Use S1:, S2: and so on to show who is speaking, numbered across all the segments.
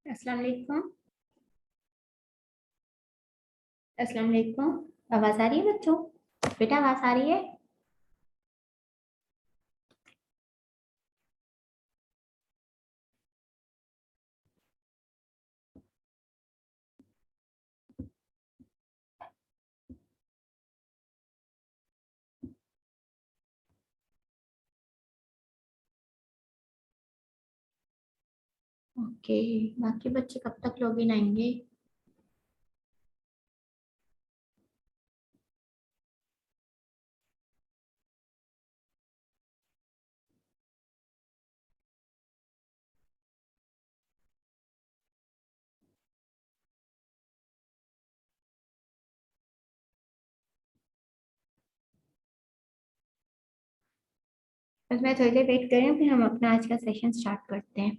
S1: अस्सलाम वालेकुम। अस्सलाम वालेकुम। आवाज आ रही है बच्चों? बेटा आवाज आ रही है? ओके। बाकी बच्चे कब तक लॉगिन आएंगे? बस मैं थोड़ी देर वेट कर रही हूँ, फिर हम अपना आज का सेशन स्टार्ट करते हैं।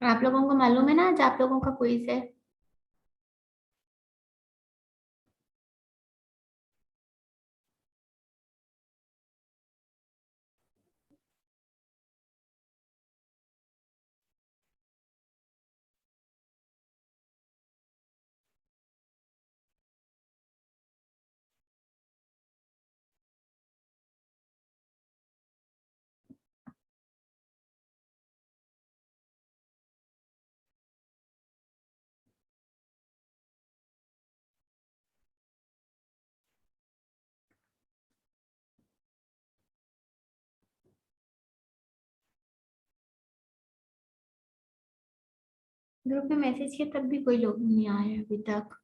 S1: आप लोगों को मालूम है ना, आज आप लोगों का क्विज है। ग्रुप में मैसेज किया तब भी कोई लोग नहीं आए अभी तक।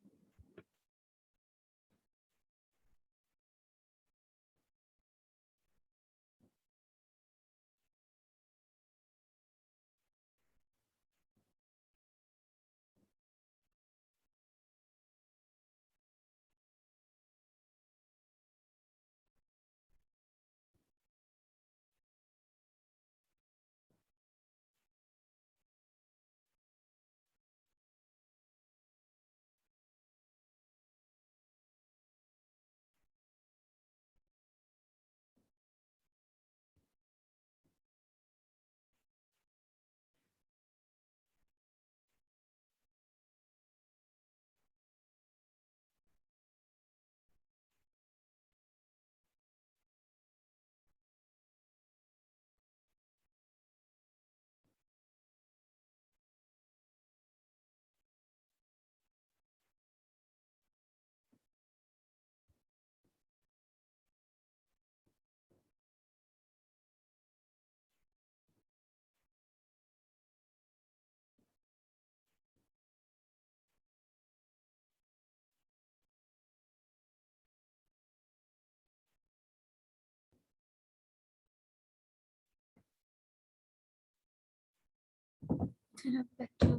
S1: चलो बच्चों,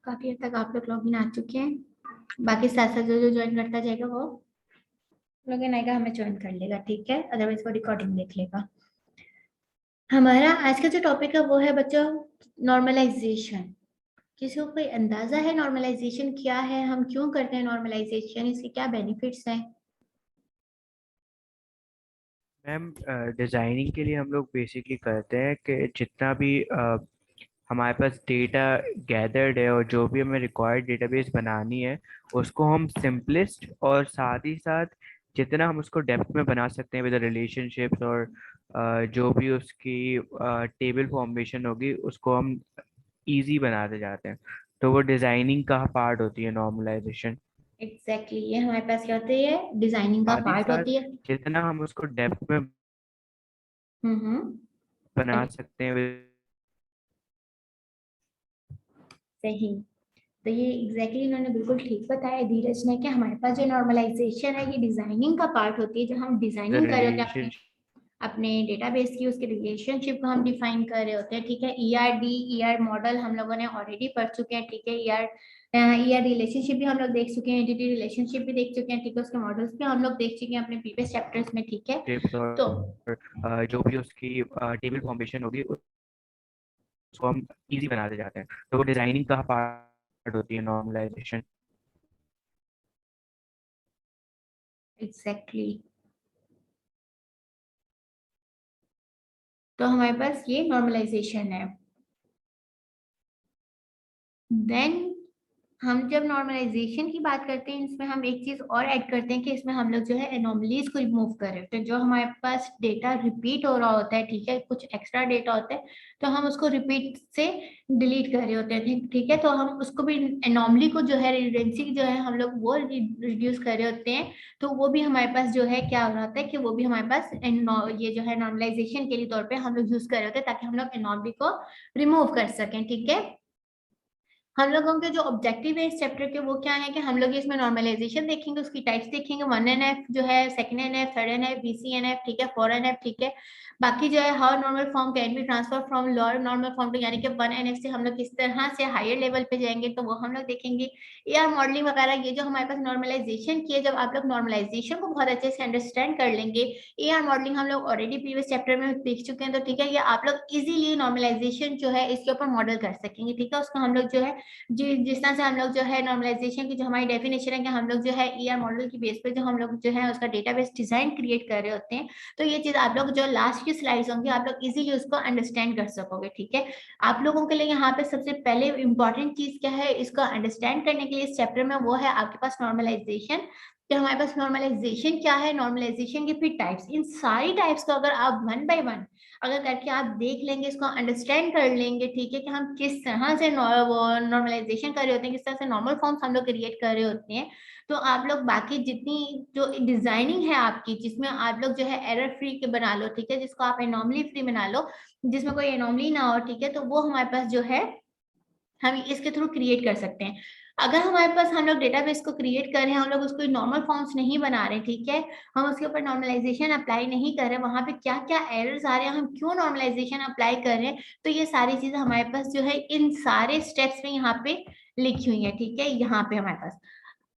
S1: काफी हद तक आप लोग लॉगिन आ चुके हैं। बाकी साथ साथ जो जो ज्वाइन करता जाएगा वो लॉगिन आएगा, हमें ज्वाइन कर लेगा, ठीक है? अदरवाइज वो रिकॉर्डिंग देख लेगा। हमारा आज का जो टॉपिक है वो है बच्चों, नॉर्मलाइजेशन। किसी को कोई अंदाजा है नॉर्मलाइजेशन क्या है, हम क्यों करते हैं नॉर्मलाइजेशन, इसके क्या बेनिफिट्स हैं?
S2: मैम, डिज़ाइनिंग के लिए हम लोग बेसिकली करते हैं कि जितना भी हमारे पास डेटा गैदर्ड है और जो भी हमें रिक्वायर्ड डेटाबेस बनानी है उसको हम सिंपलेस्ट और साथ ही साथ जितना हम उसको डेप्थ में बना सकते हैं विद रिलेशनशिप्स और जो भी उसकी टेबल फॉर्मेशन होगी उसको हम इजी बनाते जाते हैं। तो वो डिजाइनिंग का पार्ट होती है नॉर्मलाइजेशन।
S1: एग्जैक्टली ये हमारे पास क्या होती है, डिजाइनिंग का
S2: साथ ही
S1: पार्ट
S2: साथ
S1: होती है।
S2: जितना हम उसको डेप्थ में
S1: हम्म।
S2: बना सकते हैं।
S1: सही। तो ये एग्जैक्टली इन्होंने बिल्कुल ठीक बताया धीरज ने कि हमारे पास जो नॉर्मलाइजेशन है ये डिजाइनिंग का पार्ट होती है, जो हम डिजाइनिंग कर रहे होते हैं अपने
S2: रिलेशनशिप
S1: अपने डेटाबेस की, उसके रिलेशनशिप को हम डिफाइन कर रहे होते हैं। ठीक है, ईआर मॉडल हम लोगों ने ऑलरेडी पढ़ चुके हैं। ठीक है, ईआर रिलेशनशिप भी हम लोग देख चुके हैं, एंटिटी रिलेशनशिप भी देख चुके हैं। ठीक है, उसके मॉडल्स भी हम लोग देख चुके हैं अपने प्रीवियस चैप्टर्स में। ठीक है, तो
S2: और जो भी उसकी टेबल फॉर्मेशन होगी उसको हम इजी बनाते जाते हैं। तो वो डिजाइनिंग का पार्ट होती है नॉर्मलाइजेशन।
S1: एग्जैक्टली तो हमारे पास ये नॉर्मलाइजेशन है। देन हम जब नॉर्मलाइजेशन की बात करते हैं, इसमें हम एक चीज और ऐड करते हैं कि इसमें हम लोग जो है एनोमलीज को रिमूव कर रहे होते हैं। जो हमारे पास डेटा रिपीट हो रहा होता है, ठीक है, कुछ एक्स्ट्रा डेटा होता है, तो हम उसको रिपीट से डिलीट कर रहे होते हैं। ठीक है, तो हम उसको भी एनोमली को जो है, रिडंडेंसी जो है, हम लोग वो रिड्यूस कर रहे होते हैं। तो वो भी हमारे पास जो है क्या हो रहा होता है कि वो भी हमारे पास ये जो है नॉर्मलाइजेशन के लिए तौर पर हम लोग यूज कर रहे होते हैं, ताकि हम लोग एनोमली को रिमूव कर सकें। ठीक है, हम लोगों के जो ऑब्जेक्टिव है इस चैप्टर के वो क्या है कि हम लोग इसमें नॉर्मलाइजेशन देखेंगे, उसकी टाइप्स देखेंगे, 1NF जो है, second NF, third NF, BCNF, ठीक है, 4NF। ठीक है, बाकी जो है how normal form can be transfer from lower normal form to, यानी कि 1NF से हम लोग किस तरह से हायर लेवल पे जाएंगे, तो वो हम लोग देखेंगे। AR मॉडलिंग वगैरह, ये जो हमारे पास नॉर्मलाइजेशन की है, जब आप लोग नॉर्मलाइजेशन को बहुत अच्छे से अंडरस्टैंड कर लेंगे, AR मॉडलिंग हम लोग ऑलरेडी प्रीवियस चैप्टर में देख चुके हैं, तो ठीक है, ये आप लोग इजीली नॉर्मलाइजेशन जो है इसके ऊपर मॉडल कर सकेंगे। ठीक है, उसको हम लोग जो है जिस तरह से हम लोग जो है नॉर्मलाइजेशन की जो हमारी डेफिनेशन है कि हम लोग जो है ईआर मॉडल की बेस पे जो हम लोग जो है उसका डेटाबेस डिजाइन क्रिएट कर रहे होते हैं, तो ये चीज आप लोग जो लास्ट की स्लाइड्स होंगी आप लोग इजीली उसको अंडरस्टैंड कर सकोगे। ठीक है, आप लोगों के लिए यहाँ पे सबसे पहले इंपॉर्टेंट चीज क्या है इसको अंडरस्टैंड करने के लिए इस चैप्टर में, वो है आपके पास नॉर्मलाइजेशन। तो हमारे पास नॉर्मलाइजेशन क्या है, नॉर्मलाइजेशन के फिर टाइप्स, इन सारी टाइप्स को अगर आप वन बाय वन अगर करके आप देख लेंगे, इसको अंडरस्टैंड कर लेंगे, ठीक है, कि हम किस तरह से नॉर्मलाइजेशन कर रहे होते हैं, किस तरह से नॉर्मल फॉर्म्स हम लोग क्रिएट कर रहे होते हैं, तो आप लोग बाकी जितनी जो डिजाइनिंग है आपकी, जिसमें आप लोग जो है एरर फ्री के बना लो, ठीक है, जिसको आप एनॉमली फ्री बना लो, जिसमें कोई एनॉमली ना हो, ठीक है, तो वो हमारे पास जो है हम इसके थ्रू क्रिएट कर सकते हैं। अगर हमारे पास हम लोग डेटाबेस को क्रिएट कर रहे हैं, हम लोग उसको नॉर्मल फॉर्म्स नहीं बना रहे, ठीक है, हम उसके ऊपर नॉर्मलाइजेशन अप्लाई नहीं कर रहे, वहां पे क्या क्या एरर्स आ रहे हैं, हम क्यों नॉर्मलाइजेशन अप्लाई कर रहे हैं, तो ये सारी चीजें हमारे पास जो है इन सारे स्टेप्स में यहाँ पे लिखी हुई है। ठीक है, यहाँ पे हमारे पास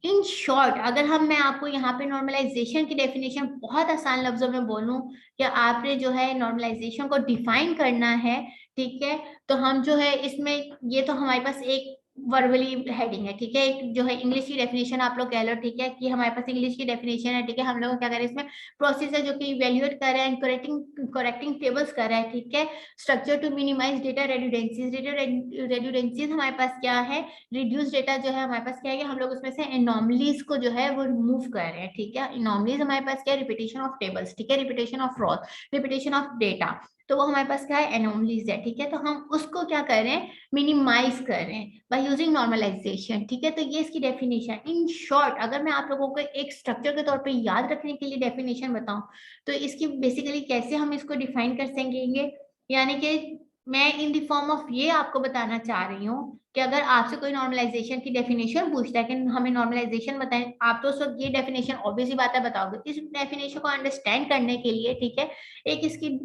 S1: इन शॉर्ट अगर मैं आपको यहाँ पे नॉर्मलाइजेशन की डेफिनेशन बहुत आसान लफ्जों में बोलूं कि आपने जो है नॉर्मलाइजेशन को डिफाइन करना है, ठीक है, तो हम जो है इसमें, ये तो हमारे पास एक वर्बली हेडिंग है, ठीक है, एक जो है इंग्लिश की डेफिनेशन आप लोग कह लो, ठीक है, कि हमारे पास इंग्लिश की डेफिनेशन है। ठीक है, हम लोग क्या करें इसमें, प्रोसेस है जो कि इवेल्युएट कर रहे हैं, करेक्टिंग टेबल्स कर रहा है, ठीक है, स्ट्रक्चर टू मिनिमाइज डेटा रेडुडेंसीज, हमारे पास क्या है, रिड्यूस डेटा जो है हमारे पास क्या है, हम लोग उसमें से एनॉमलीज को जो है वो रिमूव कर रहे हैं। ठीक है, एनॉमलीज हमारे पास क्या है, रिपीटेशन ऑफ टेबल्स, ठीक है, repetition of raw, repetition of data, तो वो हमारे पास क्या है, एनॉमलीज है। ठीक है, तो हम उसको क्या कर रहे हैं, मिनिमाइज कर रहे हैं बाय यूजिंग नॉर्मलाइजेशन। ठीक है, तो ये इसकी डेफिनेशन इन शॉर्ट, अगर मैं आप लोगों को एक स्ट्रक्चर के तौर पे याद रखने के लिए डेफिनेशन बताऊं, तो इसकी बेसिकली कैसे हम इसको डिफाइन कर सकेंगे, यानी कि मैं इन द फॉर्म ऑफ ये आपको बताना चाह रही हूँ कि अगर आपसे कोई नॉर्मलाइजेशन की डेफिनेशन पूछता है कि हमें नॉर्मलाइजेशन बताएं, आप तो उस वक्त ये डेफिनेशन ऑब्वियसली बात है बताओगे। इस डेफिनेशन को अंडरस्टैंड करने के लिए, ठीक है, एक इसकी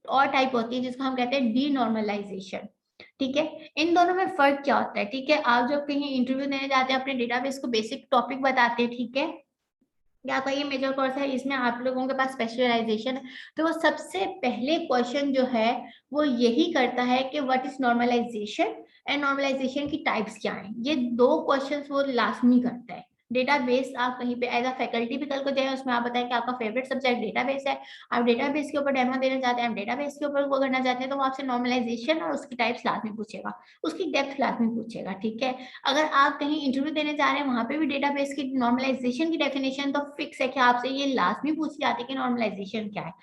S1: और टाइप होती है जिसको हम कहते हैं डी नॉर्मलाइजेशन। ठीक है, इन दोनों में फर्क क्या होता है, ठीक है, आप जब कहीं इंटरव्यू देने जाते हैं अपने डेटाबेस को बेसिक टॉपिक बताते हैं, ठीक है, या कोई मेजर कोर्स है इसमें आप लोगों के पास स्पेशलाइजेशन है, तो वो सबसे पहले क्वेश्चन जो है वो यही करता है कि what is normalization and normalization की टाइप्स क्या हैं, ये दो क्वेश्चंस वो लाजमी करता है। डेटाबेस आप कहीं पे एज अ फैकल्टी भी कल को जाए, उसमें आप बताएं कि आपका फेवरेट सब्जेक्ट डेटाबेस है, आप डेटाबेस के ऊपर डेमो देना चाहते हैं, आप डेटाबेस के ऊपर वो करना चाहते हैं, तो वो आपसे नॉर्मलाइजेशन और उसकी टाइप्स लाजमी पूछेगा, उसकी डेप्थ लाजमी पूछेगा। ठीक है, अगर आप कहीं इंटरव्यू देने जा रहे हैं वहां पे भी डेटाबेस की नॉर्मलाइजेशन की डेफिनेशन तो फिक्स है कि आपसे ये लाजमी पूछी जाती है कि नॉर्मलाइजेशन क्या है।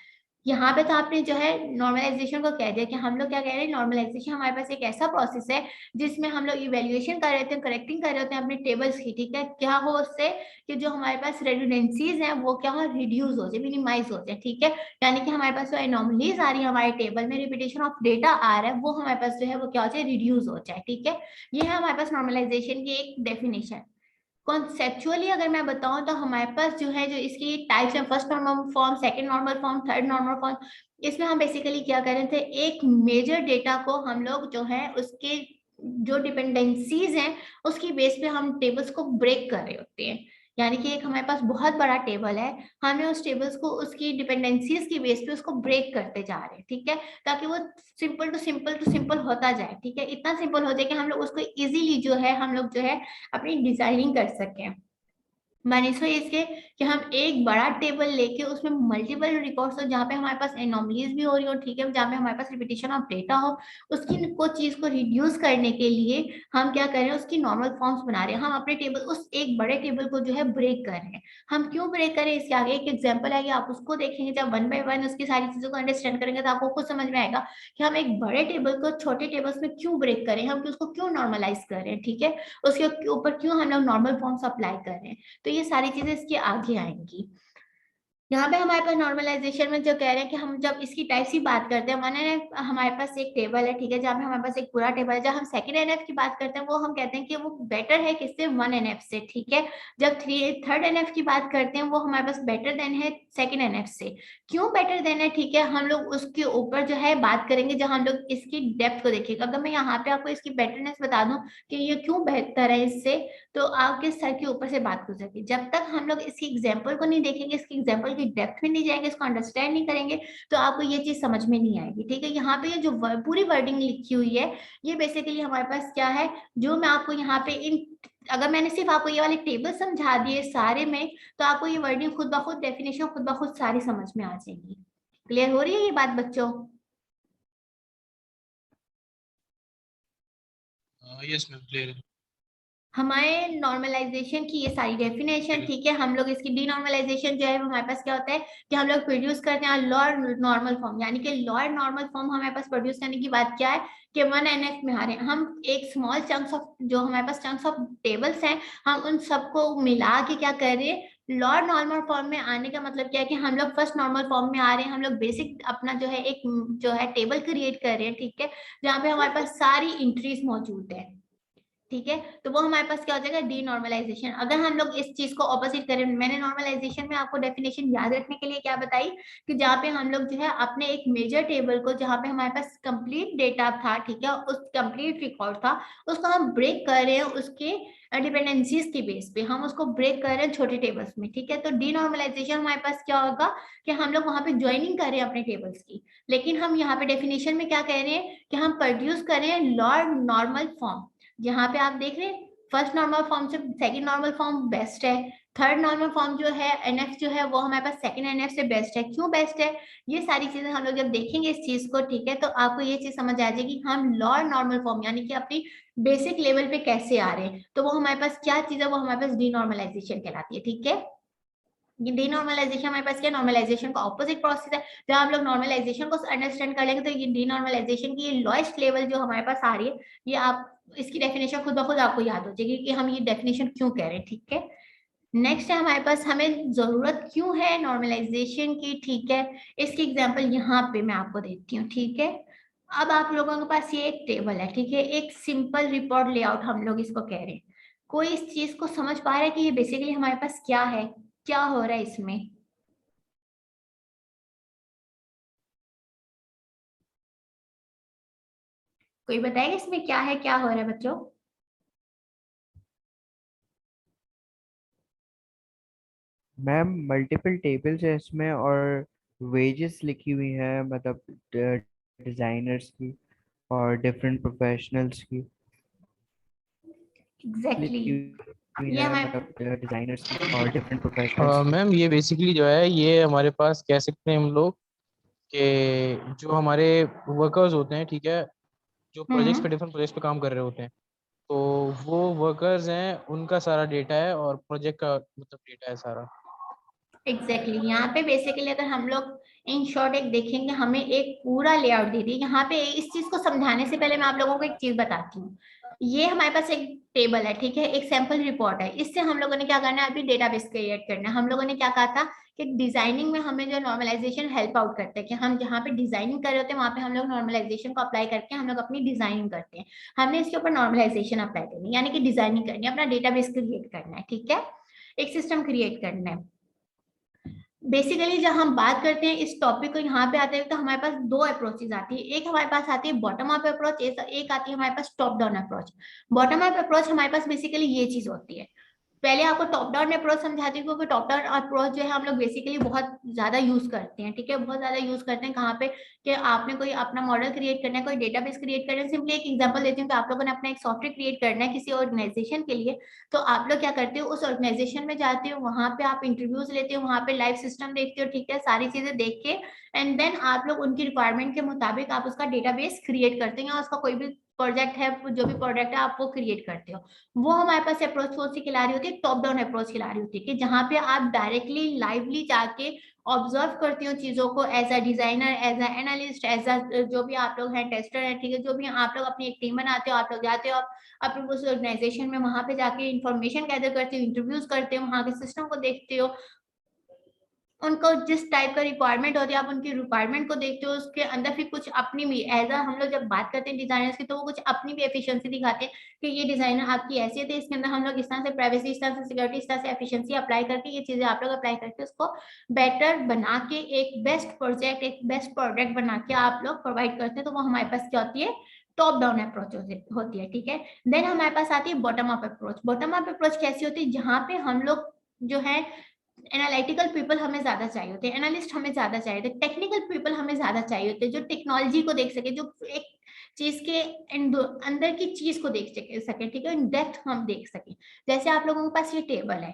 S1: यहाँ पे तो आपने जो है नॉर्मलाइजेशन को कह दिया कि हम लोग क्या कह रहे हैं, नॉर्मलाइजेशन हमारे पास एक ऐसा प्रोसेस है जिसमें हम लोग इवेल्युएशन कर रहे थे, करेक्टिंग कर रहे होते हैं अपने टेबल्स की, ठीक है। क्या हो उससे कि जो हमारे पास रेडुडेंसीज हैं वो क्या हो, रिड्यूस हो जाए, मिनिमाइज हो जाए, ठीक है। यानी कि हमारे पास जो एनोमलीज आ रही है हमारे टेबल में, रिपीटेशन ऑफ डेटा आ रहा है, वो हमारे पास जो है वो क्या हो जाए, रिड्यूस हो जाए, ठीक है। ये है हमारे पास नॉर्मलाइजेशन की एक डेफिनेशन। कॉन्सेप्चुअली अगर मैं बताऊं तो हमारे पास जो है, जो इसकी टाइप्स है, first normal form, second normal form, third normal form. इसमें हम बेसिकली क्या कर रहे थे, एक मेजर डेटा को हम लोग जो है उसके जो डिपेंडेंसीज हैं उसकी बेस पे हम टेबल्स को ब्रेक कर रहे होते हैं। यानी कि एक हमारे पास बहुत बड़ा टेबल है, हमें उस टेबल्स को उसकी डिपेंडेंसीज की बेस पे उसको ब्रेक करते जा रहे हैं, ठीक है, ताकि वो simple to simple to simple होता जाए, ठीक है। इतना सिंपल हो जाए कि हम लोग उसको इजीली जो है हम लोग जो है अपनी डिजाइनिंग कर सकें। मानिसो इसके कि हम एक बड़ा टेबल लेके उसमें मल्टीपल रिकॉर्ड्स हो, जहाँ पे हमारे पास एनोमलीज भी हो रही हो, ठीक है, जहाँ पे हमारे पास रिपीटेशन ऑफ डेटा हो, उसकी को चीज को रिड्यूस करने के लिए हम क्या कर रहे हैं, उसकी नॉर्मल फॉर्म्स बना रहे हैं। हम अपने टेबल, उस एक बड़े टेबल को जो है ब्रेक कर रहे हैं। हम क्यों ब्रेक करें, इसके आगे एक एग्जाम्पल है, आप उसको देखेंगे, जब वन बाय वन उसकी सारी चीजों को अंडरस्टैंड करेंगे तो आपको खुद समझ में आएगा कि हम एक बड़े टेबल को छोटे टेबल्स में क्यों ब्रेक करें, हम उसको क्यों नॉर्मलाइज कर रहे हैं, ठीक है, उसके ऊपर क्यों हम लोग नॉर्मल फॉर्म्स अप्लाई कर रहे हैं। तो ये सारी चीजें इसके आगे आएंगी। यहाँ पे हमारे पास नॉर्मलाइजेशन में जो कह रहे हैं कि हम जब इसकी टाइप्स की बात करते हैं, वन एनएफ हमारे पास एक टेबल है, ठीक है, जहाँ पे हमारे पास एक पूरा टेबल है। जब हम सेकंड एनएफ की बात करते हैं वो हम कहते हैं कि वो बेटर है किससे, वन एनएफ से, ठीक है। जब थर्ड एनएफ की बात करते हैं वो हमारे पास बेटर देन है सेकंड एनएफ से। क्यों बेटर देन है, ठीक है, हम लोग उसके ऊपर जो है बात करेंगे जब हम लोग इसकी डेप्थ को देखेंगे। अगर मैं यहाँ पे आपको इसकी बेटरनेस बता दूं कि ये क्यों बेहतर है इससे, तो आपके सर के ऊपर से बात गुजरेगी। जब तक हम लोग इसकी एग्जाम्पल को नहीं देखेंगे, इसकी एग्जाम्पल की डेप्थ में नहीं जाएंगे, इसको अंडरस्टैंड नहीं करेंगे, तो आपको ये चीज समझ में नहीं आएगी, ठीक है। यहाँ पे ये जो पूरी वर्डिंग लिखी हुई है, ये बेसिकली हमारे पास क्या है, जो मैं आपको यहाँ पे इन, अगर मैंने सिर्फ आपको ये वाले टेबल समझा दिए सारे में, तो आपको ये वर्डिंग खुद ब खुद, डेफिनेशन खुद ब खुद सारी समझ में आ जाएगी। क्लियर हो रही है ये बात बच्चों?
S3: यस मैम, क्लियर है।
S1: हमारे नॉर्मलाइजेशन की ये सारी डेफिनेशन,
S3: clear है।
S1: ठीक है। हम लोग इसकी डीनॉर्मलाइजेशन जो है वो हमारे पास क्या होता है कि हम लोग प्रोड्यूस करते हैं लोअर नॉर्मल फॉर्म, यानी कि लोअर नॉर्मल फॉर्म हमारे पास प्रोड्यूस करने की बात क्या है कि वन एनएफ में आ रहे हैं हम, एक स्मॉल चंक्स ऑफ, जो हमारे पास चंक्स ऑफ टेबल्स हैं, हम उन सबको मिला के क्या कर रहे हैं, लोअर नॉर्मल फॉर्म में आने का मतलब क्या है कि हम लोग फर्स्ट नॉर्मल फॉर्म में आ रहे हैं। हम लोग बेसिक अपना जो है एक जो है टेबल क्रिएट कर रहे हैं, ठीक है, जहाँ पे हमारे पास सारी इंट्रीज मौजूद है, ठीक है। तो वो हमारे पास क्या हो जाएगा, डी नॉर्मलाइजेशन। अगर हम लोग इस चीज को ऑपोजिट करें, मैंने नॉर्मलाइजेशन में आपको डेफिनेशन याद रखने के लिए क्या बताई कि जहाँ पे हम लोग जो है अपने एक मेजर टेबल को, जहाँ पे हमारे पास कंप्लीट डेटा था, ठीक है, उस कंप्लीट रिकॉर्ड था, उसको हम ब्रेक कर रहे हैं उसके डिपेंडेंसीज के बेस पे, हम उसको ब्रेक कर रहे हैं छोटे टेबल्स में, ठीक है। तो डी नॉर्मलाइजेशन हमारे पास क्या होगा कि हम लोग वहां पे ज्वाइनिंग कर रहे हैं अपने टेबल्स की, लेकिन हम यहाँ पे डेफिनेशन में क्या कह रहे हैं कि हम प्रोड्यूस कर रहे हैं लोअर नॉर्मल फॉर्म। जहां पे आप देख रहे हैं फर्स्ट नॉर्मल फॉर्म से सेकंड नॉर्मल फॉर्म बेस्ट है, थर्ड नॉर्मल फॉर्म जो है एनएफ जो है वो हमारे पास सेकंड एनएफ से बेस्ट है। क्यों बेस्ट है, ये सारी चीजें हम लोग जब देखेंगे इस चीज को, ठीक है, तो आपको ये चीज समझ आ जाएगी हम लोअर नॉर्मल फॉर्म यानी कि अपनी बेसिक लेवल पे कैसे आ रहे हैं। तो वो हमारे पास क्या चीज है, वो हमारे पास डीनॉर्मलाइजेशन कहलाती है, ठीक है। ये डीनॉर्मलाइजेशन हमारे पास क्या, नॉर्मलाइजेशन का ऑपोजिट प्रोसेस है। जब हम लोग नॉर्मलाइजेशन को अंडरस्टैंड कर लेंगे तो ये डीनॉर्मलाइजेशन की लोएस्ट लेवल जो हमारे पास आ रही है, ये आप इसकी डेफिनेशन खुद ब खुद आपको याद हो जाएगी कि हम ये डेफिनेशन क्यों कह रहे हैं, ठीक है। नेक्स्ट है हमारे पास, हमें जरूरत क्यों है नॉर्मलाइजेशन की, ठीक है। इसकी एग्जांपल यहाँ पे मैं आपको देती हूँ, ठीक है। अब आप लोगों के पास ये एक टेबल है, ठीक है, एक सिंपल रिपोर्ट लेआउट हम लोग इसको कह रहे हैं। कोई इस चीज को समझ पा रहा है कि ये बेसिकली हमारे पास क्या है, क्या हो रहा है इसमें? कोई बताएगा इसमें क्या है, क्या हो रहा है बच्चों?
S2: मैम मल्टीपल टेबल्स है इसमें, और वेजेस लिखी हुई है, मतलब डिजाइनर्स की और डिफरेंट प्रोफेशनल्स की
S1: एग्जैक्टली
S2: लिखी
S1: exactly.
S2: हुई
S1: ये
S2: है,
S1: हमारे,
S2: मतलब डिजाइनर्स की और डिफरेंट प्रोफेशनल्स की।
S3: मैम ये बेसिकली जो है, ये हमारे पास कह सकते हैं हम लोग कि जो हमारे वर्कर्स होते हैं, ठीक है, जो प्रोजेक्ट्स पे,
S1: हम्म,
S3: डिफरेंट प्रोजेक्ट्स पे काम कर रहे होते हैं, तो वो वर्कर्स हैं, उनका सारा डेटा है और प्रोजेक्ट का मतलब डेटा है सारा।
S1: Exactly exactly. यहाँ पे बेसिकली अगर हम लोग इन शॉर्ट एक देखेंगे, हमें एक पूरा लेआउट दे दी। यहाँ पे इस चीज को समझाने से पहले मैं आप लोगों को एक चीज बताती हूँ। ये हमारे पास एक टेबल है, ठीक है, एक सैंपल रिपोर्ट है। इससे हम लोगों ने क्या करना है, अभी डेटाबेस क्रिएट करना है। हम लोगों ने क्या कहा था कि डिजाइनिंग में हमें जो नॉर्मलाइजेशन हेल्प आउट करते हैं, कि हम जहाँ पे डिजाइनिंग कर रहे होते हैं वहां पे हम लोग नॉर्मलाइजेशन को अप्लाई करके हम लोग अपनी डिजाइनिंग करते हैं। हमने इसके ऊपर नॉर्मलाइजेशन अप्लाई करनी है, यानी कि डिजाइनिंग करनी है, अपना डेटाबेस क्रिएट करना है, ठीक है, एक सिस्टम क्रिएट करना है। बेसिकली जब हम बात करते हैं इस टॉपिक को, यहाँ पे आते हैं तो हमारे पास दो अप्रोचेज आती है। एक हमारे पास आती है बॉटम अप अप्रोच, एक आती है हमारे पास top down approach. Bottom up approach हमारे पास बेसिकली ये चीज होती है। पहले आपको टॉप डाउन अप्रोच समझाती हूँ, क्योंकि टॉप डाउन अप्रोच जो है हम लोग बेसिकली बहुत ज्यादा यूज करते हैं, ठीक है, बहुत ज्यादा यूज करते हैं। कहाँ पे कि आपने कोई अपना मॉडल क्रिएट करना है, कोई डेटाबेस क्रिएट करना है। सिंपली एक एग्जांपल देती हूँ कि आप लोगों ने अपना एक सॉफ्टवेयर क्रिएट करना है किसी ऑर्गेनाइजेशन के लिए, तो आप लोग क्या करते हो, उस ऑर्गेनाइजेशन में जाते हो, वहां पे आप इंटरव्यूज लेते हो, वहां पे लाइव सिस्टम देखते हो, ठीक है, सारी चीजें देख के एंड देन आप लोग उनकी रिक्वायरमेंट के मुताबिक आप उसका डेटाबेस क्रिएट करते हैं, उसका कोई भी प्रोजेक्ट है, जो भी प्रोडक्ट है आप वो क्रिएट करते हो। वो हमारे पास अप्रोच कौन सी खिला रही होती है, टॉप डाउन अप्रोच खिला रही होती है, कि जहाँ पे आप डायरेक्टली लाइवली जाके ऑब्जर्व करते हो चीजों को, as a designer, as a analyst, as a जो भी आप लोग हैं, टेस्टर है, ठीक है, जो भी आप लोग अपनी एक टीम बनाते हो, आप लोग जाते हो, आप लोग उस ऑर्गेनाइजेशन में वहां पे जाके इंफॉर्मेशन गैदर करते हो, इंटरव्यूज करते हो, वहां के सिस्टम को देखते हो, उनको जिस टाइप का रिक्वायरमेंट होती है आप उनकी रिक्वायरमेंट को देखते हो, उसके अंदर फिर कुछ अपनी भी एज अ हम लोग जब बात करते हैं डिजाइनर्स की, तो वो कुछ अपनी भी एफिशिएंसी दिखाते हैं कि ये डिजाइनर आपकी हैसियत है, इसके अंदर हम लोग इस तरह से प्राइवेसी, इस तरह से सिक्योरिटी, इस तरह से एफिशिएंसी अप्लाई करके ये चीजें आप लोग अप्लाई करके उसको बेटर बना के एक बेस्ट प्रोजेक्ट, एक बेस्ट प्रोडक्ट बना के आप लोग प्रोवाइड करते हैं। तो वो हमारे पास क्या होती है, टॉप डाउन अप्रोच होती है, ठीक है। देन हमारे पास आती है bottom up approach. Bottom up approach कैसी होती है, जहाँ पे हम लोग जो है एनालिटिकल पीपल हमें ज्यादा चाहिए होते हैं, एनालिस्ट हमें ज्यादा चाहिए होते हैं, टेक्निकल पीपल हमें ज्यादा चाहिए होते हैं, जो टेक्नोलॉजी को देख सके, जो एक चीज के अंदर की चीज को देख सके, ठीक है, इन डेप्थ हम देख सके। जैसे आप लोगों के पास ये टेबल है,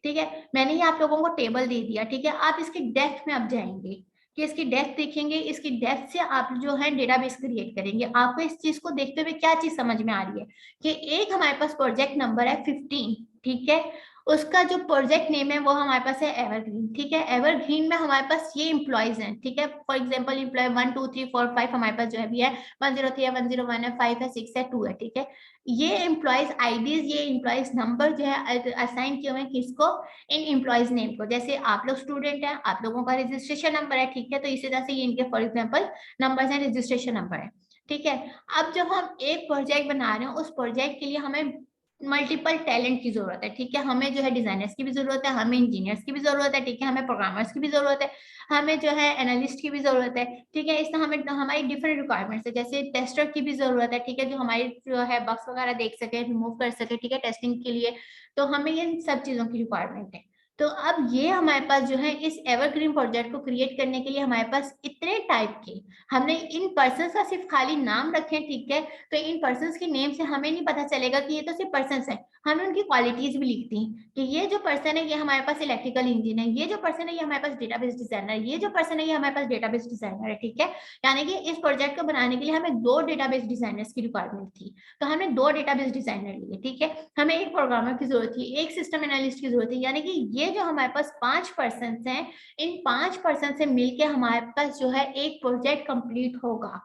S1: ठीक है, मैंने ये आप लोगों को टेबल दे दिया, ठीक है, आप इसकी डेप्थ में अब जाएंगे कि इसकी डेप्थ देखेंगे, इसकी डेप्थ से आप जो है डेटाबेस क्रिएट करेंगे। आपको इस चीज को देखते हुए क्या चीज समझ में आ रही है कि एक हमारे पास प्रोजेक्ट नंबर है 15, ठीक है, उसका जो प्रोजेक्ट नेम है वो हमारे पास है एवरग्रीन, ठीक है। एवरग्रीन में हमारे पास ये इंप्लॉइज हैं, ठीक है, फॉर एग्जांपल इंप्लॉय 1 2 3 4 5 हमारे पास जो है भी है, 103 है, 101 है, 5 है, 6 है, 2 है, ठीक है। ये एम्प्लॉयज आईडीज, ये एम्प्लॉयज नंबर जो है असाइन किए हुए हैं किसको, इन एम्प्लॉयज नेम को। जैसे आप लोग स्टूडेंट हैं, आप लोगों का रजिस्ट्रेशन नंबर है, ठीक है, तो इसी तरह से ये इनके फॉर एग्जाम्पल नंबर है, रजिस्ट्रेशन नंबर है, ठीक है। अब जब हम एक प्रोजेक्ट बना रहे हैं, उस प्रोजेक्ट के लिए हमें मल्टीपल टैलेंट की जरूरत है, ठीक है, हमें जो है डिजाइनर्स की भी जरूरत है, हमें इंजीनियर्स की भी जरूरत है, ठीक है, हमें प्रोग्रामर्स की भी जरूरत है, हमें जो है एनालिस्ट की भी जरूरत है, ठीक है। इसमें हमें हमारी डिफरेंट रिक्वायरमेंट्स है, जैसे टेस्टर की भी जरूरत है, ठीक है, जो हमारी जो है बग्स वगैरह देख सके, रिमूव कर सके, ठीक है, टेस्टिंग के लिए। तो हमें इन सब चीजों की रिक्वायरमेंट है। तो अब ये हमारे पास जो है इस एवरग्रीन प्रोजेक्ट को क्रिएट करने के लिए हमारे पास इतने टाइप के, हमने इन पर्सन का सिर्फ खाली नाम रखे, ठीक है, तो इन पर्सन्स के नेम से हमें नहीं पता चलेगा कि ये तो सिर्फ पर्सन्स है, हमें उनकी क्वालिटीज भी लिखती हैं कि ये जो पर्सन है ये हमारे पास इलेक्ट्रिकल इंजीनियर है, ये जो पर्सन है ये हमारे पास डेटाबेस डिजाइनर है, ये जो पर्सन है ये हमारे पास डेटाबेस डिजाइनर है, ठीक है। यानी कि इस प्रोजेक्ट को बनाने के लिए हमें 2 डेटाबेस डिजाइनर्स की रिक्वायरमेंट थी, तो हमने 2 डेटाबेस डिजाइनर लिए, ठीक है। हमें एक प्रोग्रामर की जरूरत थी, एक सिस्टम एनालिस्ट की जरूरत थी, यानी कि ये जो हमारे पास 5 पर्सन हैं, इन 5 पर्सन से मिलकर हमारे पास जो है एक प्रोजेक्ट कंप्लीट होगा,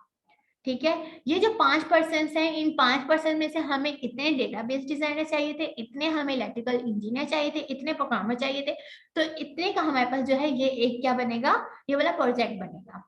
S1: ठीक है। ये जो 5% हैं, इन 5% में से हमें इतने डेटाबेस डिजाइनर चाहिए थे, इतने हमें इलेक्ट्रिकल इंजीनियर चाहिए थे, इतने प्रोग्रामर चाहिए थे, तो इतने का हमारे पास जो है ये एक क्या बनेगा, ये वाला प्रोजेक्ट बनेगा,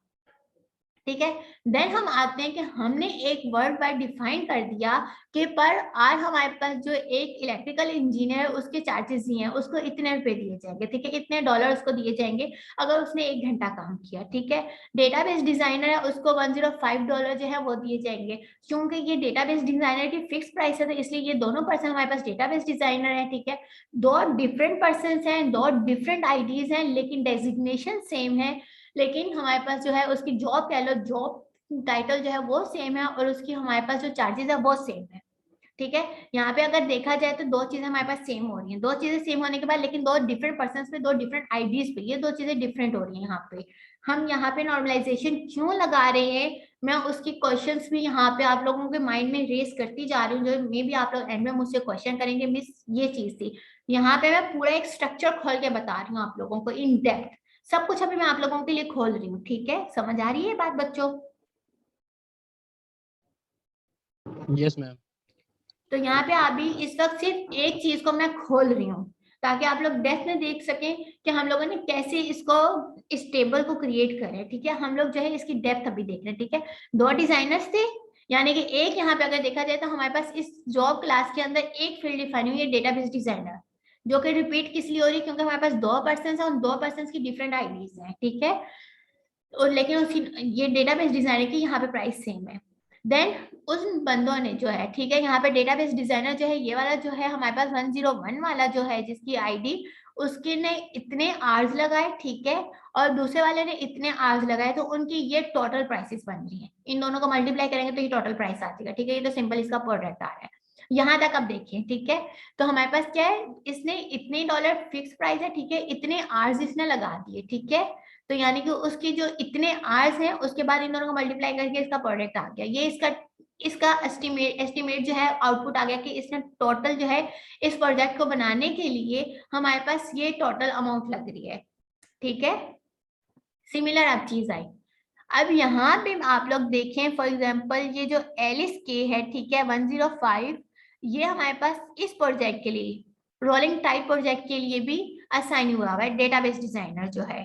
S1: ठीक है। देन हम आते हैं कि हमने एक वर्ड बाय डिफाइन कर दिया कि पर आर हमारे पास जो एक इलेक्ट्रिकल इंजीनियर है उसके चार्जेस दिए हैं, उसको इतने रुपए दिए जाएंगे, ठीक है, इतने डॉलर उसको दिए जाएंगे अगर उसने 1 घंटा काम किया, ठीक है। डेटाबेस डिजाइनर है, उसको $105 जो है वो दिए जाएंगे। क्योंकि ये डेटाबेस डिजाइनर की फिक्स प्राइस है, तो इसलिए ये दोनों पर्सन हमारे पास डेटाबेस डिजाइनर है, ठीक है। 2 डिफरेंट पर्सन हैं, 2 डिफरेंट आईडीज हैं, लेकिन डेजिग्नेशन सेम है, लेकिन हमारे पास जो है उसकी जॉब कह लो, जॉब टाइटल जो है वो सेम है, और उसकी हमारे पास जो चार्जेस है वो सेम है, ठीक है। यहाँ पे अगर देखा जाए तो 2 चीजें हमारे पास सेम हो रही हैं, 2 चीजें सेम होने के बाद लेकिन 2 डिफरेंट पर्सन पे, 2 डिफरेंट आईडीज पे ये 2 चीजें डिफरेंट हो रही हैं। यहाँ पे हम यहाँ पे नॉर्मलाइजेशन क्यों लगा रहे हैं, मैं उसकी क्वेश्चंस भी यहाँ पे आप लोगों के माइंड में रेस करती जा रही हूँ, जो मे भी आप लोग एंड में मुझसे क्वेश्चन करेंगे, मिस ये चीज थी। यहाँ पे मैं पूरा एक स्ट्रक्चर खोल के बता रही हूँ आप लोगों को इन डेप्थ। सब कुछ अभी मैं आप लोगों के लिए खोल रही हूँ, ठीक है? समझ आ रही है बात बच्चों?
S3: Yes ma'am.
S1: तो यहाँ पे अभी इस वक्त सिर्फ एक चीज को मैं खोल रही हूँ ताकि आप लोग डेप्थ में देख सकें कि हम लोगों ने कैसे इसको इस टेबल को क्रिएट करें, ठीक है? हम लोग जो है इसकी डेप्थ अभी देख रहे हैं, ठीक है? दो डिजाइनर्स थे, यानी कि एक यहाँ पे अगर देखा जाए तो हमारे पास इस जॉब क्लास के अंदर एक फील्ड डिफाइन हुई है, डेटाबेस डिजाइनर, जो कि रिपीट किस लिए हो रही है? क्योंकि हमारे पास दो पर्सन है, उन दो पर्सन की डिफरेंट आईडीज हैं, ठीक है? और लेकिन उसकी ये डेटाबेस डिजाइनर की यहाँ पे प्राइस सेम है। देन उन बंदों ने जो है, ठीक है, यहाँ पे डेटाबेस डिजाइनर जो है ये वाला जो है हमारे पास 101 वाला जो है जिसकी आईडी, उसके ने इतने आवर्स लगाए, ठीक है, और दूसरे वाले ने इतने आवर्स लगाए, तो उनकी ये टोटल प्राइसेस बन रही है। इन दोनों को मल्टीप्लाई करेंगे तो ये टोटल प्राइस आ जाएगा, ठीक है? ये तो सिंपल इसका प्रोडक्ट आ रहा है। यहाँ तक अब देखिए, ठीक है? तो हमारे पास क्या है, इसने इतने डॉलर फिक्स प्राइस है, ठीक है, इतने आवर्स इसने लगा दिए, ठीक है? तो यानी कि उसकी जो इतने आवर्स हैं उसके बाद इन दोनों को मल्टीप्लाई करके इसका प्रोडक्ट आ गया। ये इसका इसका एस्टिमेट जो है आउटपुट आ गया कि इसने टोटल जो है इस प्रोजेक्ट को बनाने के लिए हमारे पास ये टोटल अमाउंट लग रही है, ठीक है? सिमिलर अब चीज आई। अब यहाँ पे आप लोग देखें, फॉर एग्जांपल ये जो एलिस के है, ठीक है, 105, ये हमारे पास इस प्रोजेक्ट के लिए, रोलिंग टाइप प्रोजेक्ट के लिए भी असाइन हुआ है डेटाबेस डिजाइनर जो है,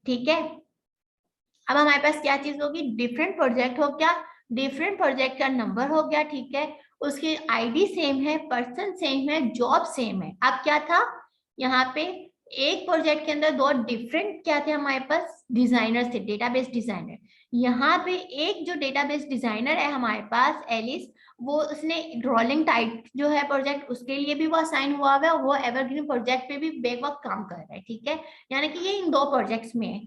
S1: ठीक है? अब हमारे पास क्या चीज होगी, डिफरेंट प्रोजेक्ट हो गया, डिफरेंट प्रोजेक्ट का नंबर हो गया, ठीक है, उसकी आईडी सेम है, पर्सन सेम है, जॉब सेम है। अब क्या था यहाँ पे, एक प्रोजेक्ट के अंदर दो डिफरेंट क्या थे हमारे पास, डिजाइनर थे, डेटाबेस डिजाइनर। यहाँ पे एक जो डेटाबेस डिजाइनर है हमारे पास एलिस, वो उसने रोलिंग टाइप जो है प्रोजेक्ट उसके लिए भी वो असाइन हुआ है, वो एवरग्रीन प्रोजेक्ट पे भी बेवक्त काम कर रहा है, ठीक है? यानी कि ये इन दो प्रोजेक्ट्स में है,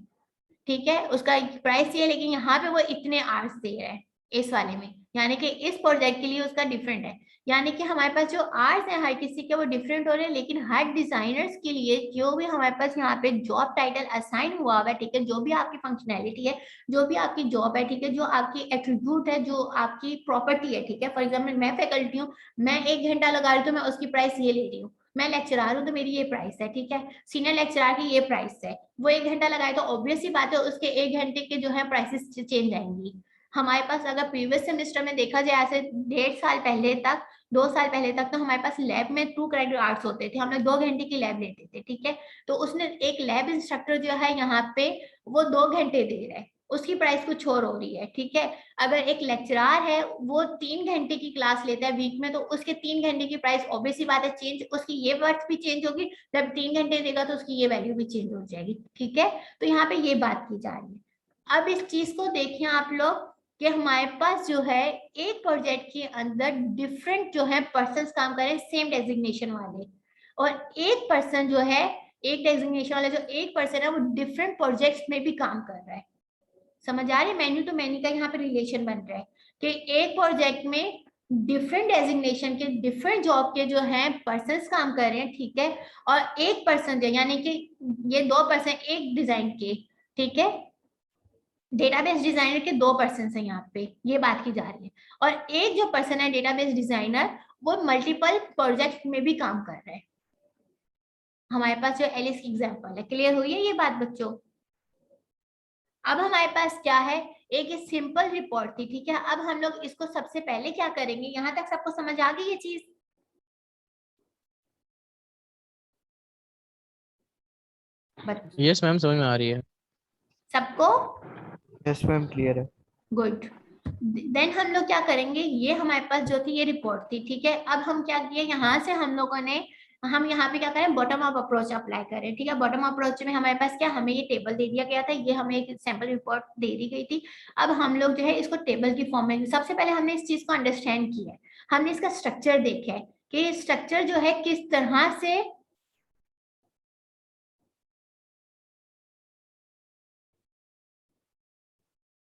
S1: ठीक है? उसका प्राइस ये है, लेकिन यहाँ पे वो इतने आवर्स दे रहा है इस वाले में, यानी कि इस प्रोजेक्ट के लिए उसका डिफरेंट है। यानी कि हमारे पास जो आवर्स है हर किसी के वो डिफरेंट हो रहे हैं, लेकिन हर डिजाइनर्स के लिए जो भी हमारे पास यहाँ पे जॉब टाइटल असाइन हुआ हुआ है, ठीक है, जो भी आपकी फंक्शनैलिटी है, जो भी आपकी जॉब है, ठीक है, जो आपकी एट्रीब्यूट है, जो आपकी प्रॉपर्टी है, ठीक है? फॉर एग्जाम्पल मैं फैकल्टी हूँ, मैं 1 घंटा लगा रही हूँ, तो मैं उसकी प्राइस ये ले रही हूँ। मैं लेक्चरर हूँ तो मेरी ये प्राइस है, ठीक है? सीनियर लेक्चरर की ये प्राइस है। वो 1 घंटा लगाए तो ऑब्वियस ही बात है उसके 1 घंटे के जो है प्राइसेस चेंज आएंगी। हमारे पास अगर प्रीवियस सेमेस्टर में देखा जाए, ऐसे 1.5 साल पहले तक, 2 साल पहले तक, तो हमारे पास लैब में 2 क्रेडिट आवर्स होते थे, हम लोग 2 घंटे की लैब लेते थे, ठीक है? तो उसने एक लैब इंस्ट्रक्टर जो है यहाँ पे वो 2 घंटे दे रहा है, उसकी प्राइस कुछ और हो रही है, ठीक है? अगर एक लेक्चरर है वो 3 घंटे की क्लास लेता है वीक में, तो उसके 3 घंटे की प्राइस ऑब्वियसली बात है चेंज, उसकी ये वर्थ भी चेंज होगी, जब 3 घंटे देगा तो उसकी ये वैल्यू भी चेंज हो जाएगी, ठीक है? तो यहाँ पे ये बात की जा रही है। अब इस चीज को देखिए आप लोग कि हमारे पास जो है एक प्रोजेक्ट के अंदर डिफरेंट जो है पर्सन काम करें सेम डेजिग्नेशन वाले, और एक पर्सन जो है, एक डेजिग्नेशन वाला जो एक पर्सन है वो डिफरेंट प्रोजेक्ट्स में भी काम कर रहा है। समझ आ रही है? मेन्यू टू मेन्यू का यहाँ पे रिलेशन बन रहा है कि एक प्रोजेक्ट में डिफरेंट डेजिग्नेशन के डिफरेंट जॉब के जो हैं पर्सन्स काम कर रहे हैं, ठीक है? और एक पर्सन जो यानी कि ये दो पर्सन एक डिजाइन के, ठीक है, डेटाबेस डिजाइनर के दो पर्सन हैं यहाँ पे, ये बात की जा रही है। और एक जो पर्सन है डेटाबेस डिजाइनर, वो मल्टीपल प्रोजेक्ट में भी काम कर रहा है। हमारे पास जो एलिस की एग्जाम्पल है, क्लियर हुई है ये बात बच्चों? अब हमारे पास क्या है, एक सिंपल रिपोर्ट थी, ठीक है? अब हम लोग इसको सबसे पहले क्या करेंगे, यहाँ तक सबको समझ आ गई ये चीज?
S3: यस मैम, समझ में आ रही है।
S1: सबको
S2: यस मैम, क्लियर है।
S1: गुड। देन हम लोग क्या करेंगे, ये हमारे पास जो थी ये रिपोर्ट थी, ठीक है? अब हम क्या किए, यहाँ से हम लोगों ने, हम यहाँ पे क्या करें, बॉटम अप अप्रोच अप्लाई करें, ठीक है? बॉटम अप्रोच में हमारे पास क्या, हमें ये टेबल दे दिया गया था, ये हमें एक सैंपल रिपोर्ट दे दी गई थी। अब हम लोग जो है इसको टेबल की फॉर्म में, सबसे पहले हमने इस चीज को अंडरस्टैंड किया है, हमने इसका स्ट्रक्चर देखा है कि स्ट्रक्चर जो है किस तरह से,